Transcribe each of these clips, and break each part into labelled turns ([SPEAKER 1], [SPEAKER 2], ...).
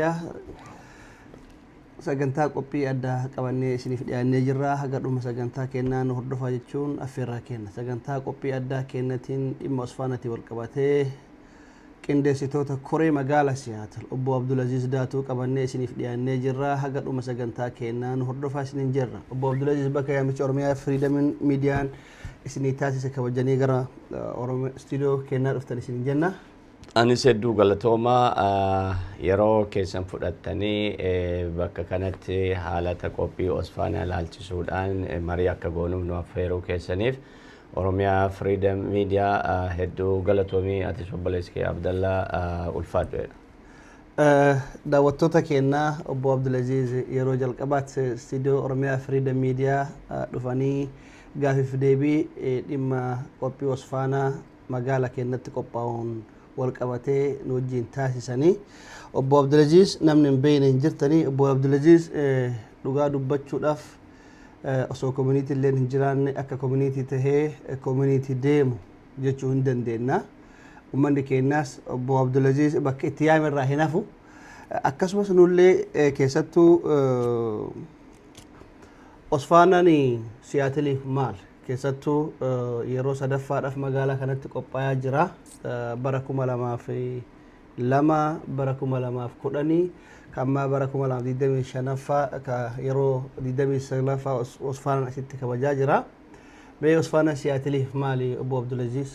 [SPEAKER 1] media sagantaa qophii adda qabannee isiniif dhiyaannee jirra. Haga dhuma sagantaa kennaa nu hordofaa jechuun affeerraa kenna. Sagantaa qophii addaa kennatiin dhimma Osfaanaatti wal qabatee qindeessitoota koree magaalaa Siyaatal obbo Abdulaziz Daatuu qabannee isiniif dhiyaannee jirra. Haga dhuma sagantaa kennaa nu hordofaa isiniin jirra. Obbo Abdulaziz bakka yaamicha Oromiyaa Freedom Midiyaan isinii taasise kabajanii gara Oromiyaa studio kennaa dhuftan isiniin jenna.
[SPEAKER 2] Ani sedduu galatooma yeroo keessan fudhattanii bakka kanatti haalata qophii Osfaanaa ilaalchisuudhaan marii akka goonuuf nu affeeruu keessaniif Oromiyaa Freedom Media hedduu galatoomii ati obboleessi Abdallaa ulfaadhuedha.
[SPEAKER 1] Daawwattoota keenyaa obbo Abdulaziz yeroo jalqabaatti studio Oromiyaa Freedom Media dhufanii gaafiif deebii dhimma qophii Osfaanaa magaalaa keenyatti qophaa'uun wal qabatee nu wajjin taasisanii obbo Abdulaziz namni hin beekne hin jirtanii. Obbo Abdulaziz dhugaa dubbachuudhaaf osoo community illee hin jiraanne akka community tahee community deemu jechuu hin dandeenya. Uummanni keenyaas obbo Abdulaziz bakka itti yaame irraa hin hafu. Akkasumas nullee keessattuu Osfaanaan Siyaatiliif maal keessattuu yeroo sadaffaadhaaf magaalaa kanatti qophaa'aa jira. Bara 2002 bara 2010 kamma bara 2025 yeroo 29ffaa Osfaanaan asitti kabajaa jira. Mee Osfaanaan Siyaatiliif maali obbo Abdulaziz?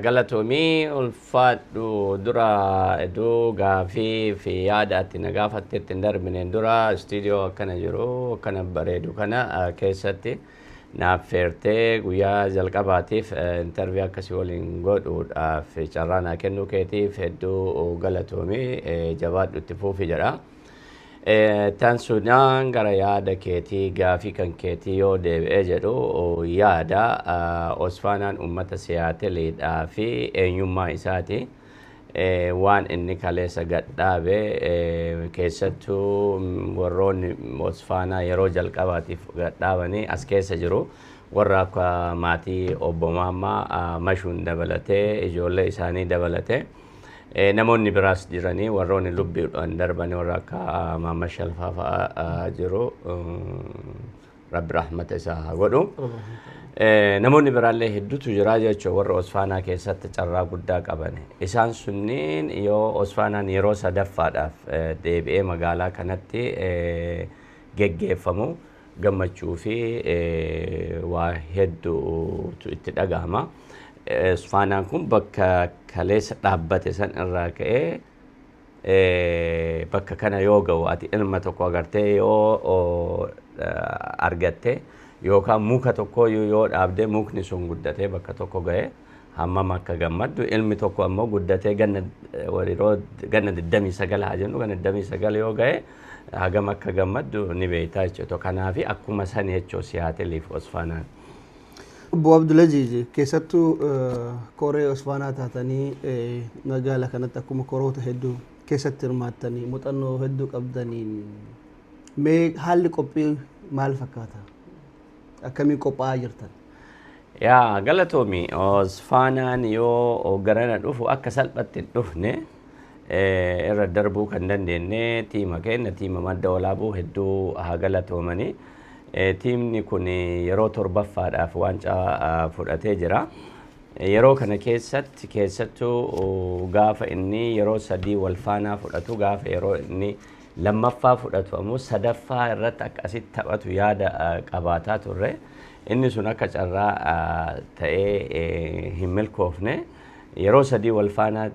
[SPEAKER 2] Galatoomii ulfaadhu dura iddoo gaafii fi yaada ati na gaafatteetti hin darbineen dura studio akkana jiru akkana bareedu kana keessatti naaffertee guyyaa jalqabaatiif interview akkasii waliin godhuudhaaf carraa naa kennuu keetiif hedduu galatoomii jabaadhu itti fufi jedha. Tan sunaan gara yaada keetii gaafii kan keetii yoo deebi'ee jedhu yaada Osfaanaan uummata Siyaatiliidhaa fi eenyummaa isaati. Waan inni kaleessa gadhaabe keessattuu warroonni Osfaanaa yeroo jalqabaatiif gadhaabanii as keessa jiru. Warra akka maatii obbo Maammaa Mashuun dabalatee ijoollee isaanii dabalatee namoonni biraas jiranii warroonni lubbuudhaan darbanii warra akka Maamma Shalfaa fa'aa jiru. Rabbi rahmata isaa godhu. Namoonni biraallee hedduutu jira jechuudha warra Osfaanaa keessatti carraa guddaa qaban. Isaan sunniin yoo Osfaanaan yeroo sadaffaadhaaf deebi'ee magaalaa kanatti geggeeffamu gammachuu fi waa hedduutu itti dhagahama. Osfaanaan kun bakka kaleessa dhaabbate san irraa ka'ee bakka kana yoo ga'u ati ilma tokko agartee yoo argatte yookaan muka tokko yoo dhaabde mukni sun guddatee bakka tokko ga'e hammam akka gammaddu ilmi tokko ammoo guddatee ganna 29 haa jennu ganna 29 yoo ga'e hagam akka gammaddu ni beektaa jechuudha. Kanaaf akkuma san jechuu Siyaatiliif Osfaanaan.
[SPEAKER 1] Obbo Abdulaziz keessattuu koree Osfaanaa taatanii magaalaa kanatti akkuma koroota hedduu keessatti hirmaattanii muuxannoo hedduu qabdaniin mee haalli qophii maal fakkaata? Akkamiin qophaa'aa jirtan?
[SPEAKER 2] Yaa galatoomi Osfaanaan yoo garana dhufu akka salphatti hin dhufne irra darbuu kan dandeenye tiima keenya tiima madda walaabuu hedduu haa galatoomanii. Tiimni kun yeroo torbaffaadhaaf waancaa fudhatee jira. Yeroo kana keessattuu gaafa inni yeroo sadii wal faanaa fudhatu gaafa yeroo inni lammaffaa fudhatu ammoo sadaffaa irratti akkasitti taphatu yaada qabaataa turre. Inni sun akka carraa ta'ee hin milkoofne yeroo sadii wal faanaa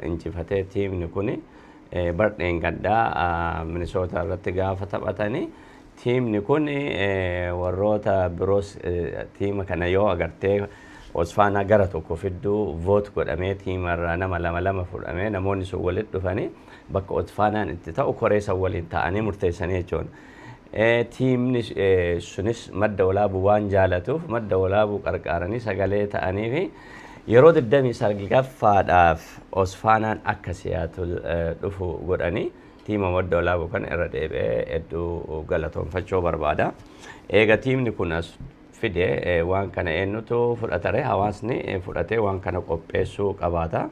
[SPEAKER 2] injifatee tiimni kun bardheen gaddaa Minisoota irratti gaafa taphatanii. Tiimni kun warroota biroos tiima kana yoo agartee Osfaanaa gara tokko fidduu voot godhamee tiimarraa nama lama fudhamee namoonni sun walitti dhufanii bakka Osfaanaan itti ta'u koree san waliin ta'anii murteessanii jechuudha. Tiimni sunis madda walaabuu waan jaalatuuf madda walaabuu qarqaaranii sagalee ta'anii fi yeroo 29ffaadhaaf Osfaanaan akka Siyaatil dhufu godhanii tiima madda walaabuu kan irra deebi'ee hedduu galatoonfachuu barbaada. Eega tiimni kun as fide waan kana eenyutu fudhatare hawaasni fudhatee waan kana qopheessuu qabaata.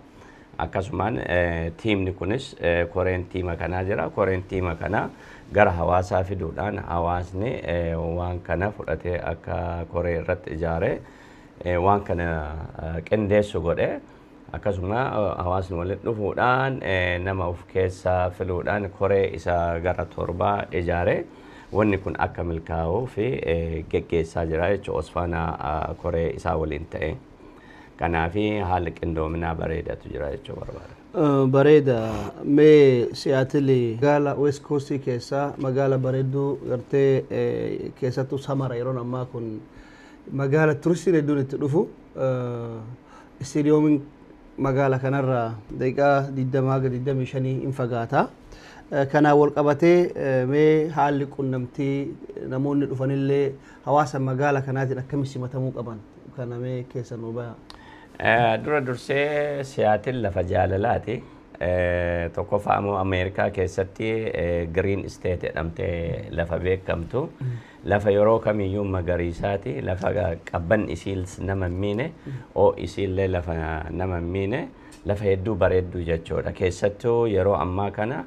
[SPEAKER 2] akkasumaan tiimni kunis koreen tiima kanaa jira. Koreen tiima kanaa gara hawaasaa fiduudhaan hawaasni waan kana fudhatee akka koree irratti ijaaree waan kana qindeessu godhee akkasuma hawaasni walitti dhufuudhaan nama of keessaa filuudhaan koree isa gara torbaa ijaaree wanni kun akka milkaa'uu fi geggeessaa jira jechuudha Osfaanaa koree isaa waliin ta'e. Kanaafi haalli qindoominaa bareedatu jira jechuudha barbaada.
[SPEAKER 1] Bareeda mee Seattle magaalaa West Coast keessaa magaalaa bareedduu gartee keessattuu Samara yeroo ammaa kun magaalaa turistiin hedduun itti dhufu istiidiyoomiin magaalaa kanarraa daqiiqaa 20-25 hin fagaata. Kanaan wal qabatee mee haalli qunnamtii namoonni dhufanillee hawaasa magaalaa kanaatiin akkamitti simatamuu qaban kana mee keessa nuu ba'a.
[SPEAKER 2] Dura dursee Seattle lafa jaalalaati. Tokkoffaa immoo Ameerikaa keessatti Green State jedhamtee lafa beekamtu. Lafa yeroo kamiyyuu magariisaati. Lafa qabban isiis nama hin miine, isiillee lafa nama hin miine, lafa hedduu bareedduu jechuudha. Keessattuu yeroo ammaa kana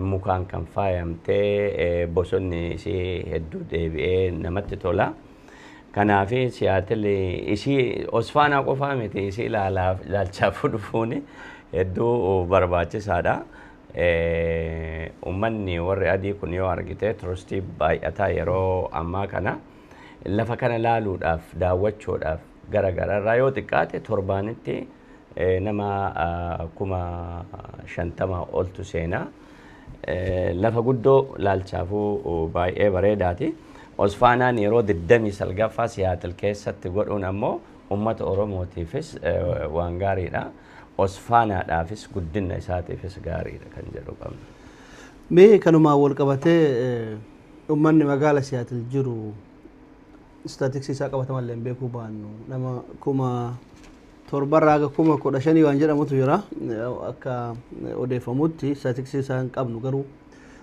[SPEAKER 2] mukaan kan faayamtee bosonni isii hedduu deebi'ee namatti tola. Kanaafi Seattle isii Osfaanaa qofaa miti isii ilaalchaaf dhufuun hedduu barbaachisaadha. Uummanni warri adii kun yoo argite turistii baay'ataa yeroo ammaa kana lafa kana laaluudhaaf daawwachuudhaaf garaagararraa yoo xiqqaate torbaanitti nama 50,000 oltu seenaa. Lafa guddoo laalchaafuu baay'ee bareedaati. Osfaanaan yeroo 29ffaa Seattle keessatti godhuun ammoo uummata Oromootiifis waan gaariidha. Osfaanaadhaafis guddina isaatiifis gaariidha kan jedhu qabna.
[SPEAKER 1] Mee kanumaan wal qabatee uummanni magaalaa Seattle jiru istaatiksii isaa qabatamallee hin beekuu baannu nama 7,000 waan jedhamutu jira akka odeeffamutti istaatiksii isaa hin qabnu garuu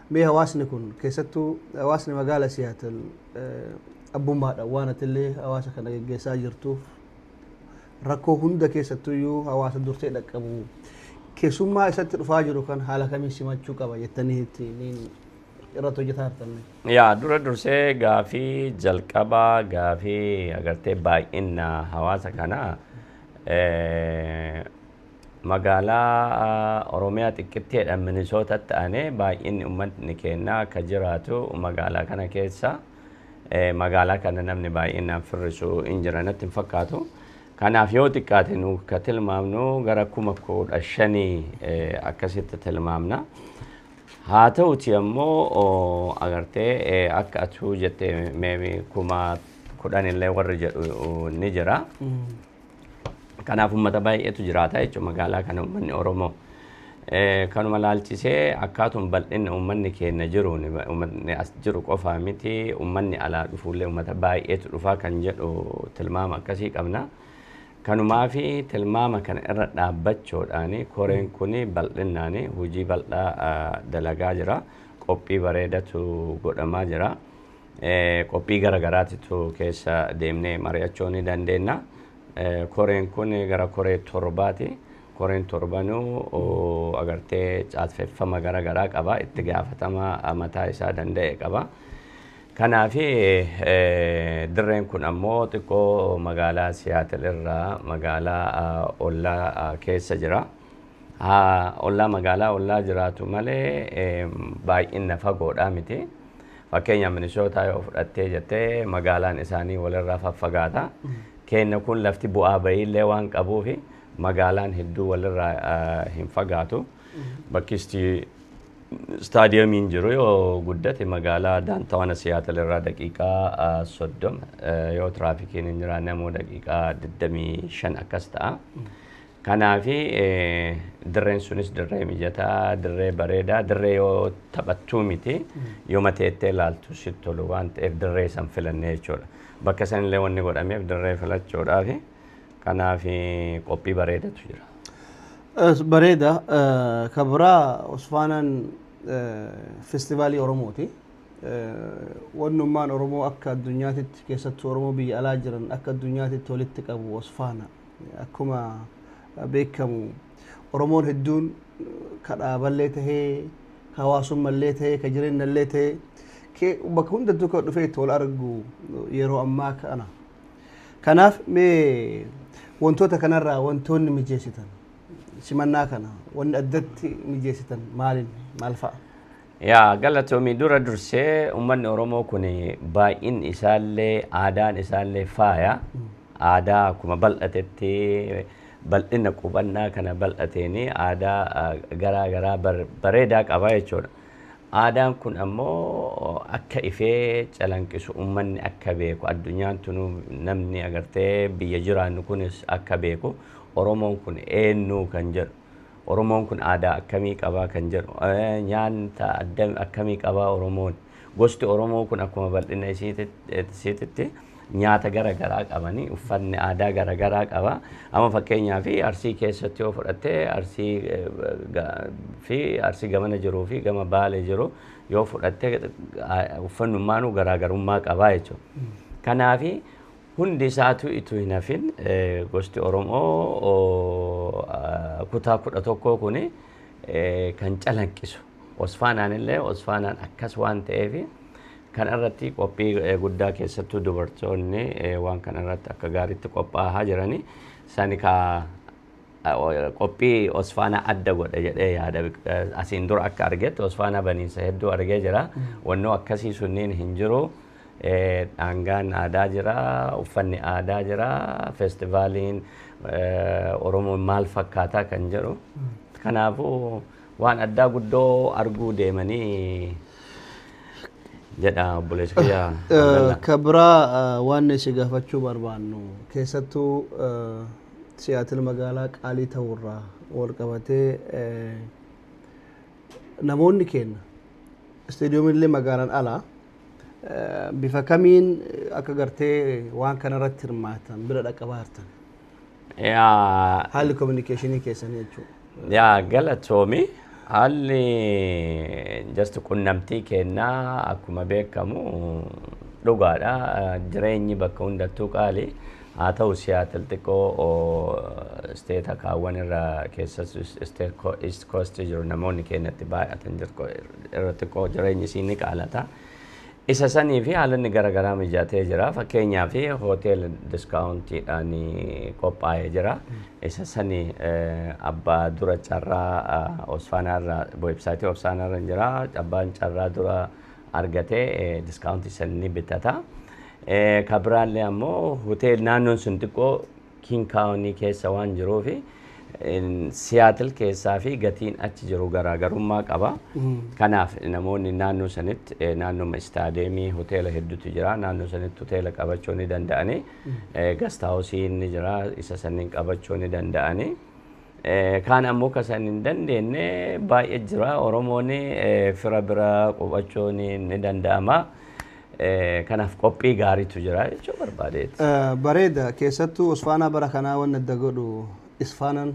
[SPEAKER 1] mee hawaasni kun keessattuu hawaasni magaalaa Seattle abbummaadhaan waan atillee hawaasa kana geggeessaa jirtuuf rakkoo hunda keessattuyyuu hawaasa dursee dhaqqabu keessummaa isatti dhufaa jiru kan haala kamiin simachuu qaba jettanii irratti hojjetaa jirtanne.
[SPEAKER 2] Dura dursee gaafii jalqabaa gaafii agartee baay'ina hawaasa kanaa magaalaa Oromiyaa xiqqitteedhaan Minisootatti aanee baay'inni uummatni keenyaa akka jiraatu magaalaa kana keessa magaalaa kana namni baay'inaan firrisu hin jiranatti hin fakkaatu. Kanaaf yoo xiqqaate nu ka tilmaamnu gara 15,000 akkasitti tilmaamna. Haa ta'uti ammoo agartee akka atuu jettee meebi 10,000 illee warri jedhu ni jira. Kanaaf uummata baay'eetu jiraata jechuudha magaalaa kana uummanni Oromoo. Kanuma laalchisee akkaatuma bal'inni uummanni keenya jiruun uummanni as jiru qofaa miti uummanni alaa dhufuullee uummata baay'eetu dhufaa kan jedhu tilmaama akkasii qabna. Kanumaafi tilmaama kana irra dhaabbachuudhaan koreen kun bal'inaan hojii bal'aa dalagaa jira. Qophii bareedatu godhamaa jira. Qophii garaagaraatitu keessa deemnee mari'achuu ni dandeenya. Koreen kun gara koree torbaati. Koreen torbanuu agartee caaseffama garaagaraa qaba. Itti gaafatama mataa isaa danda'e qaba. Kanaafi dirreen kun ammoo xiqqoo magaalaa Seattle irraa magaalaa ollaa keessa jira. Magaalaa ollaa jiraatu malee baay'ina fagoodhaa miti. Fakkeenya Minisootaa yoo fudhattee jettee magaalaan isaanii walirraa faffagaata. Keenya kun lafti bu'aa bahiillee waan qabuufi magaalaan hedduu walirraa hin fagaatu. Bakki staadiyeemiin jiru yoo guddate magaalaa daantawana Seattle irraa daqiiqaa 30 yoo tiraafikiin hin jiraanne immoo daqiiqaa 25 akkas ta'a. Kanaafi dirreen sunis dirree mijataa, dirree bareedaa, dirree yoo taphattuu miti yoo mateettee ilaaltu sitti tolu waan ta'eef dirree san filannee jechuudha. Bakka sanillee wanni godhameef dirree filachuudhaafi kanaafi qophii bareedatu jira.
[SPEAKER 1] Bareeda kabraa Osfaanaan festivaalii Oromooti. Wannummaan Oromoo akka addunyaatitti keessattuu Oromoo biyya alaa jiran akka addunyaatitti walitti qabu Osfaana akkuma beekamu Oromoon hedduun ka dhaaballee tahee ka hawaasummallee tahee ka jireenyallee tahee bakka hundattuu kan dhufee itti wal argu yeroo ammaa kana. Kanaaf mee wantoota kanarraa wantoonni mijeessitan simannaa kana wanni addatti mijeessitan maal fa'a?
[SPEAKER 2] Yaa galatoomii dura dursee uummanni Oromoo kun baay'in isaallee aadaan isaallee faaya. Aadaa akkuma bal'atetti bal'ina qubannaa kana bal'ateeni aadaa garaa garaa bareedaa qaba jechuudha. Aadaan kun ammoo akka ifee calanqisu uummanni akka beeku addunyaan tunu namni agartee biyya jiraannu kunis akka beeku Oromoon kun eenyu kan jedhu. Oromoon kun aadaa akkamii qabaa kan jedhu nyaata akkamii qabaa Oromoon gosti Oromoo kun akkuma bal'ina isiititti nyaata gara garaa qabanii uffanni aadaa gara garaa qaba. Amma fakkeenyaaf Arsii keessatti yoo fudhatte Arsii gamana jiruu fi gama Baalee jiru yoo fudhatte uffannummaanuu garaagarummaa qabaa jechuudha. Kanaaf hundi isaatu itu hin hafin gosti Oromoo kutaa 11 kun kan calanqisu Osfaanaan illee Osfaanaan akkas waan ta'eef kan irratti qophii guddaa keessattuu dubartoonni waan kan irratti akka gaariitti qophaa'aa jiranii sani ka qophii Osfaanaa adda godhe jedhee yaada asiin dura akka argetti Osfaanaa baniinsa hedduu argee jira wannoo akkasii sunniin hin jiru. Dhangaan aadaa jira, uffanni aadaa jira, feestivaaliin Oromoon maal fakkaataa kan jedhu. Kanaafuu waan addaa guddoo arguu deemanii jedha obboleessa kiyyaa.
[SPEAKER 1] Kabraa waan si gaafachuu barbaannu keessattuu Siyaatil magaalaa qaalii ta'urraa wal qabatee namoonni keenya istaadiyoomillee magaalaan alaa bifa kamiin akka gartee waan kanarratti hirmaatan bira dhaqqabaa jirtan? Haalli kominikeeshinii keessanii jechuudha.
[SPEAKER 2] Yaa galatoomi haalli just qunnamtii kennaa akkuma beekamu dhugaadha. Jireenyi bakka hundattuu qaalii haa ta'u Siyaatil xiqqoo isteeta kaawwan irra keessattuu East Coast jiru namoonni keenyatti baay'atan irra xiqqoo jireenyi isii ni qaalata. Isa sanii fi haalanni garaagaraa mijatee jira. Fakkeenyaaf hoteela diskaawuntiidhaan qophaa'ee jira. Isa sanii abbaa dura carraa Osfaanaarraa weebsaayitii Osfaanaarra jira. Abbaan carraa dura argatee diskaawuntii sanii bitata. Kabiraallee ammoo hoteelli naannoon sun xiqqoo Kinkaawunii keessa waan jiruufi Siyaatil keessaa fi gatiin achi jiru garaagarummaa qaba. Kanaaf namoonni naannoo sanitti naannoo istaadiyeemii hoteela hedduutu jira. Naannoo sanitti hoteela qabachuu ni danda'anii. Gastaawusii ni jira. Isa saniin qabachuu ni danda'anii. Kaan ammoo kan isaan hin dandeenye baay'ee jira. Oromoon fira bira qubachuu ni danda'ama. Kanaaf qophii gaariitu jira jechuu barbaadeeti.
[SPEAKER 1] Bareeda keessattuu Osfaanaa bara kanaa waan adda godhu Isfaanaan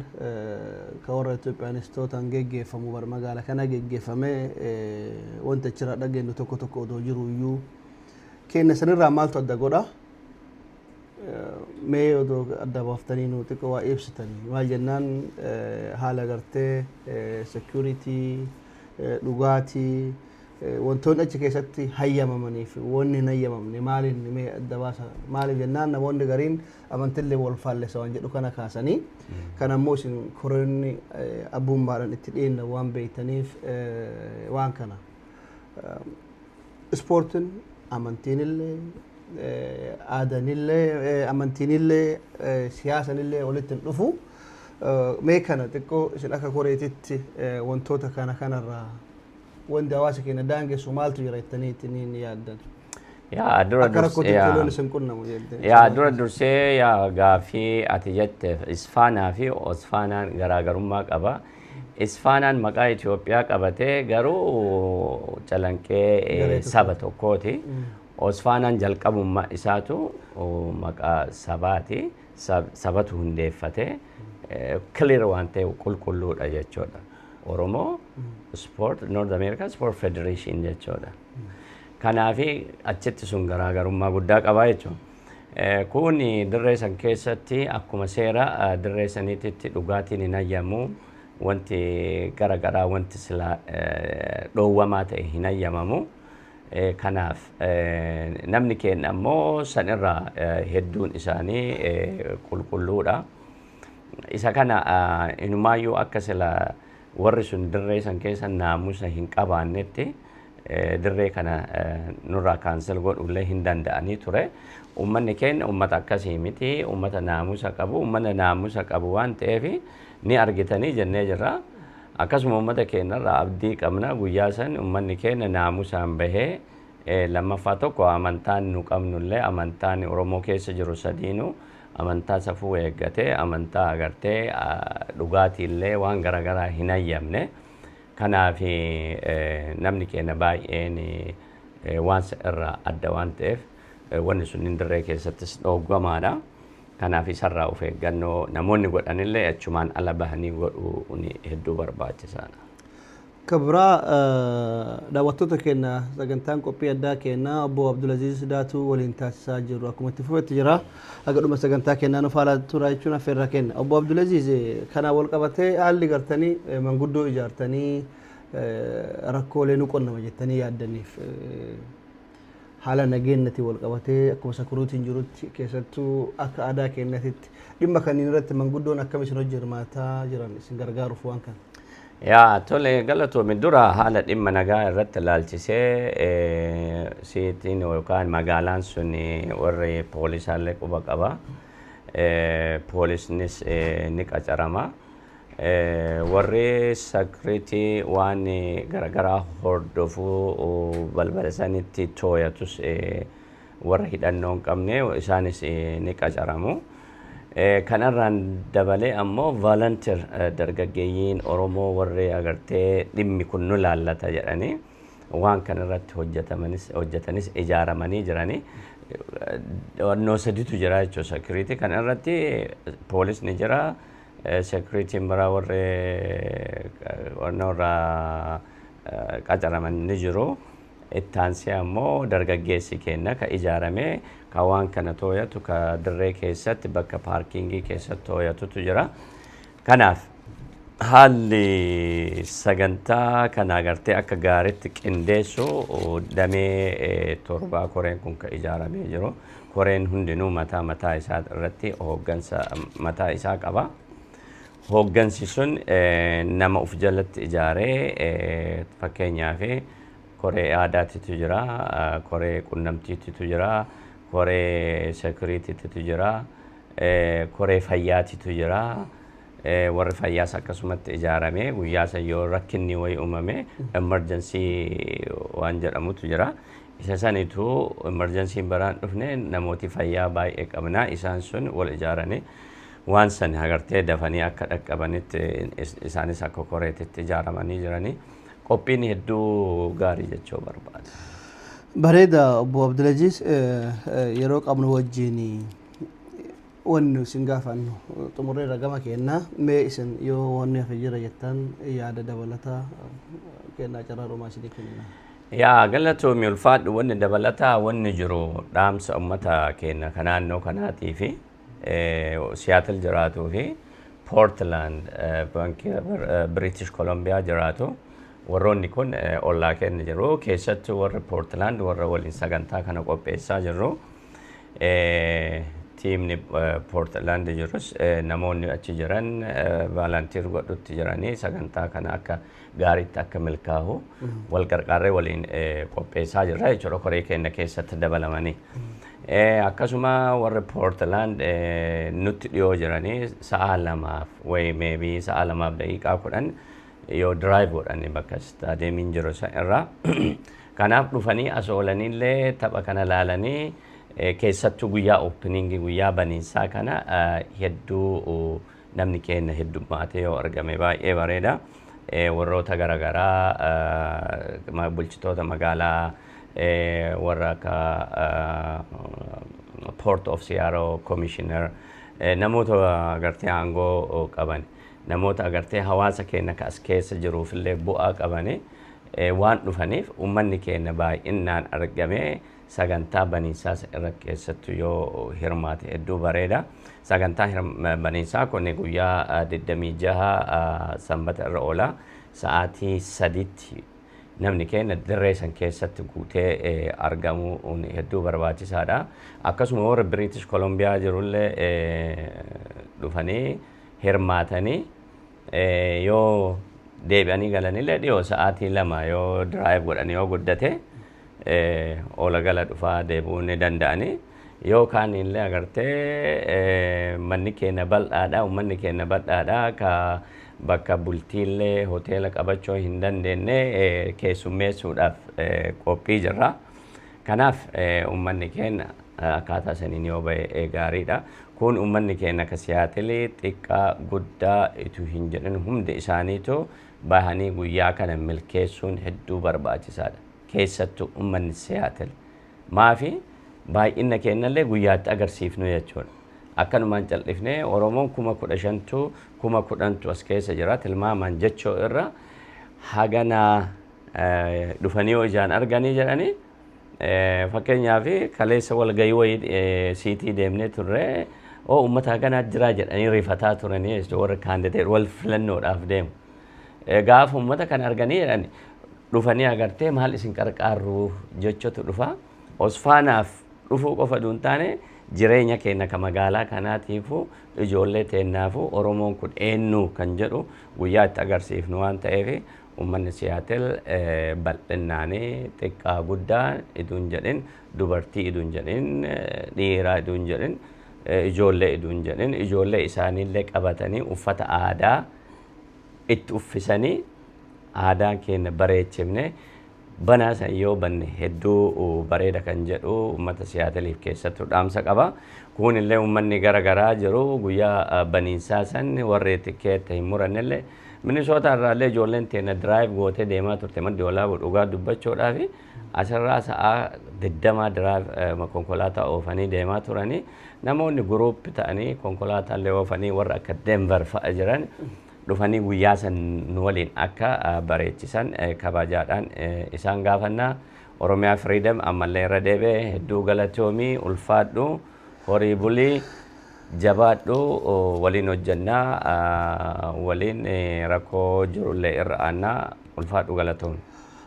[SPEAKER 1] ka warra Itoophiyaanistootaan geggeeffamu bara magaala kana geggeeffamee wanta achirraa dhageenyu tokko tokko odoo jiru iyyuu keenya sanirraa maaltu adda godha? Mee odoo adda baaftanii nu xiqqoo waa ibsitanii maal jennaan haala gartee security dhugaatii wantoonni achi keessatti hayyamamanii fi wanni hin hayyamamne maaliin mee adda baasa maaliif jennaan namoonni gariin amantillee wal faallessa waan jedhu kana kaasanii kan ammoo isin koroonni abbummaadhaan itti dhiyenna waan beeytaniif waan kana ispoortiin amantiinillee aadanillee amantiinillee siyaasanillee walitti hin dhufu mee kana xiqqoo isin akka koreetitti wantoota kanarraa wanti hawaasa keenya daangessu maaltu jira jettanii ittiin yaaddan?
[SPEAKER 2] Dura dursee gaaffii ati jette Isfaanaa fi Osfaanaan garaagarummaa qaba. Isfaanaan maqaa Itoophiyaa qabatee garuu calanqee saba tokkooti. Osfaanaan jalqabummaa isaatu maqaa sabaati. Sabatu hundeeffate clear waan ta'e qulqulluudha jechuudha. Oromoo Sport North America Sport Federation jechuudha. Kanaaf achitti sun garaagarummaa guddaa qaba jechuudha. Kun dirree san keessatti akkuma seera dirree saniitti dhugaatiin hin hayyamu, wanti garagaraa wanti sila dhoowwamaa ta'e hin hayyamamu. Kanaaf namni keenya ammoo san irraa hedduun isaanii qulqulluudha. Isa kana inumaayyuu akka sila warri sun dirree san keessa naamusa hin qabaannetti dirree kana nurraa kaansel godhullee hin danda'anii ture. Uummanni keenya uummata akkasii miti, uummata naamusa qabu, uummata naamusa qabu waan ta'eef ni argitanii jennee jirra. Akkasuma uummata keenya irraa abdii qabna guyyaa san uummanni keenya naamusaan bahee lammaffaa tokko amantaan nu qabnullee amantaan Oromoo keessa jiru sadiinuu amantaa safuu eeggatee amantaa agartee dhugaatiillee waan garagaraa hin hayyamne. Kanaaf namni keenya baay'een waan irraa adda waan ta'eef wanni sun dirree keessattis dhoowwamaadha. Kanaaf isarraa of eeggannoo namoonni godhanillee achumaan ala bahanii godhuun hedduu barbaachisaadha.
[SPEAKER 1] Kabraa daawwattoota keenya sagantaan qophii addaa keenya obbo Abdulaziz Daatuu waliin taasisaa jiru akkuma itti fufetti jira. Agadhuma sagantaa keenyaa nuuf haala turaa jechuun affeerraa kenna. Obbo Abdulaziz kana wal qabatee haalli gartanii manguddoo ijaartanii rakkoolee nu qonnama jettanii yaaddaniif haala nageenyatti wal qabatee akkuma sakuruutiin jirutti keessattuu akka aadaa keenyatti dhimma kanneen irratti manguddoon akkamiin isin hojjetaa jiran isin gargaaruuf waan kana.
[SPEAKER 2] Yaa tole galatoomi dura haala dhimma nagaa irratti ilaalchisee siitiin yookaan magaalaan sun warri poolisaallee quba qaba. Poolisnis ni qacarama. Warri security waan garagaraa hordofuu balbala sanitti tooyatus warra hidhannoo hin qabne isaanis ni qacaramu. Kanarraan dabalee ammoo volunteer dargaggeeyyiin Oromoo warri agartee dhimmi kun nu laallata jedhanii waan kanarratti hojjetanis ijaaramanii jiranii. Wannoo sadiitu jira jechuudha security kanarratti poolisni jira. Security bara warri warra qacaraman ni jiru. Ittaansee ammoo dargaggeessi keenya ka ijaaramee ka waan kana tooyatu ka dirree keessatti bakka paarkingii keessatti tooyatutu jira. Kanaaf haalli sagantaa kana agartee akka gaariitti qindeessu damee torbaa koreen kun ka ijaaramee jiru. Koreen hundinuu mataa isaa irratti hooggansa mataa isaa qaba. Hooggansi sun nama uf jalatti ijaaree fakkeenyaaf koree aadaatitu jira, koree qunnamtiititu jira, koree securitytitu jira, koree fayyaatitu jira. Warri fayyaas akkasumatti ijaaramee guyyaa san yoo rakkinni wayii uumame emergency waan jedhamutu jira. Isa sanitu emergency baraan dhufne namooti fayyaa baay'ee qabna isaan sun wal ijaaranii waan san agartee dafanii akka dhaqqabanitti isaanis akka koreetitti ijaaramanii jiranii. Qophiin hedduu gaarii jechuu barbaada.
[SPEAKER 1] Bareeda obbo Abdulaziz yeroo qabnu wajjin wanni isin gaafannu xumurree ragama kennaa mee isin yoo wanni hafe jira jettan yaada dabalataa kennaa carraarumaa isinii kenna.
[SPEAKER 2] Yaa galatoomi ulfaadhu wanni dabalataa wanni jiru dhaamsa uummata keenya kan naannoo kanaatii fi Seattle jiraatuu fi Portland British Columbia jiraatu. Warroonni kun ollaa keenya jiru keessattuu warri Portland warra waliin sagantaa kana qopheessaa jiru. Tiimni Portland jirus namoonni achi jiran volunteer godhutti jiranii sagantaa kana akka gaariitti akka milkaa'u wal gargaarree waliin qopheessaa jirra jechuudha koree keenya keessatti dabalamanii. Akkasuma warri Portland nutti dhiyoo jiranii sa'a lamaaf wayi maybe sa'a lamaaf daqiiqaa 10 yoo drive godhanii bakka staadiyeemiin jiru irraa. Kanaaf dhufanii as oolanillee tapha kana laalanii keessattuu guyyaa openingii guyyaa baniinsaa kana hedduu namni keenya heddummaatee yoo argame baay'ee bareeda. Warroota garagaraa bulchitoota magaalaa warra akka Port of Seattle Commissioner namoota agartee aangoo qaban namoota agartee hawaasa keenya as keessa jiruufillee bu'aa qabanii waan dhufaniif uummanni keenya baay'inaan argame sagantaa baniinsaa irra keessattu yoo hirmaate hedduu bareeda. Sagantaa baniinsaa kun guyyaa 26 sanbata irra oola. Sa'aatii 3tti namni keenya dirree san keessatti guutee argamu hedduu barbaachisaadha. Akkasuma warra British Columbia jirullee dhufanii hirmaatanii yoo deebi'anii galanillee dhiyoo sa'aatii 2 yoo drive godhanii yoo guddate oola gala dhufaa deebi'uu ni danda'anii. Yoo kaan illee agartee manni keenya bal'aadha, uummanni keenya bal'aadha ka bakka bultiillee hoteela qabachuu hin dandeenye keessummeessuudhaaf qophii jirra. Kanaaf uummanni keenya akkaataa saniin yoo ba'e gaariidha. Kun uummanni keenya akka Siyaatilii xiqqaa guddaa ituu hin jedhin hundi isaaniitu bahanii guyyaa kana milkeessuun hedduu barbaachisaadha. Keessattuu uummanni Siyaatil. Maafi baay'ina keenyallee guyyaatti agarsiifnu jechuudha. Akkanumaan cal'ifnee Oromoon 15,000tu 10,000tu as keessa jira. Tilmaamaan jechoo irra hagana dhufanii yoo ijaan arganii jedhanii fakkeenyaaf kaleessa walgayii wayii siitii deemnee turre uummata haganaa jira jedhanii rifataa turanii warra kaandideet wal filannoodhaaf deemu. Gaafa uummata kan arganii jedhani dhufanii agartee maal isin qarqaarru jechotu dhufa. Osfaanaaf dhufuu qofa duun taane jireenya keenya ka magaalaa kanaatiifu ijoollee teennaafu Oromoon kun eenyu kan jedhu guyyaa itti agarsiifnu waan ta'eef uummanni Siyaatil bal'innaanii xiqqaa guddaa iduun jedhin dubartii iduun jedhin dhiiraa iduun jedhin ijoollee iduun jedhin ijoollee isaaniillee qabatanii uffata aadaa itti uffisanii aadaan keenya bareechifne banaasan yoo banne hedduu bareeda kan jedhu uummata Siyaatiliif keessattuu dhaamsa qaba. Kun illee uummanni garaa jiru guyyaa baniinsaa san warri tikeetta hin murannellee Minnesota irraallee ijoolleen teenya drive gootee deemaa turte maddi walaabuu dhugaa dubbachuudhaaf asirraa sa'a 20 drive konkolaataa oofanii deemaa turanii namoonni guruuppi ta'anii konkolaataa oofanii warra akka Denver fa'a jiran dhufanii guyyaa san nu waliin akka bareechisan kabajaadhaan isaan gaafannaa. Oromiyaa Freedom ammallee irra deebi'ee hedduu galatoomii ulfaadhu horii bulii jabaadhu waliin hojjannaa waliin rakkoo jirullee irra aannaa ulfaadhu galatoomii.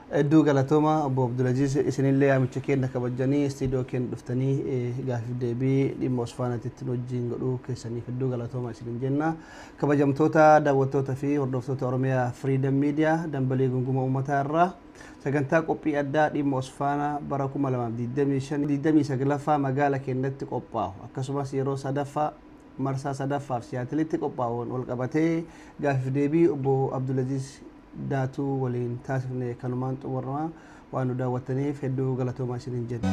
[SPEAKER 1] Hedduu galatooma Obbo Abdulaziz isinillee yaamicha keenya kabajanii istiidiyoo keenya dhuftanii gaaffii deebii dhimma Osfaanaatitti wajjin godhuu keessaniif hedduu galatooma isinin jenna. Kabajamtoota daawwattoota fi hordoftoota Oromiyaa Freedom Media dambalii gunguma uummataa irraa sagantaa qophii addaa dhimma Osfaanaa bara 2025 magaala keenyatti qophaa'u akkasumas yeroo sadaffaa marsaa sadaffaaf Siyaatilitti qophaa'uun wal qabatee gaaffii deebii Obbo Abdulaziz Daatuu waliin taasifne kanumaan xumurama waan nu daawwattaniif hedduu galatoomaa isinin jenna.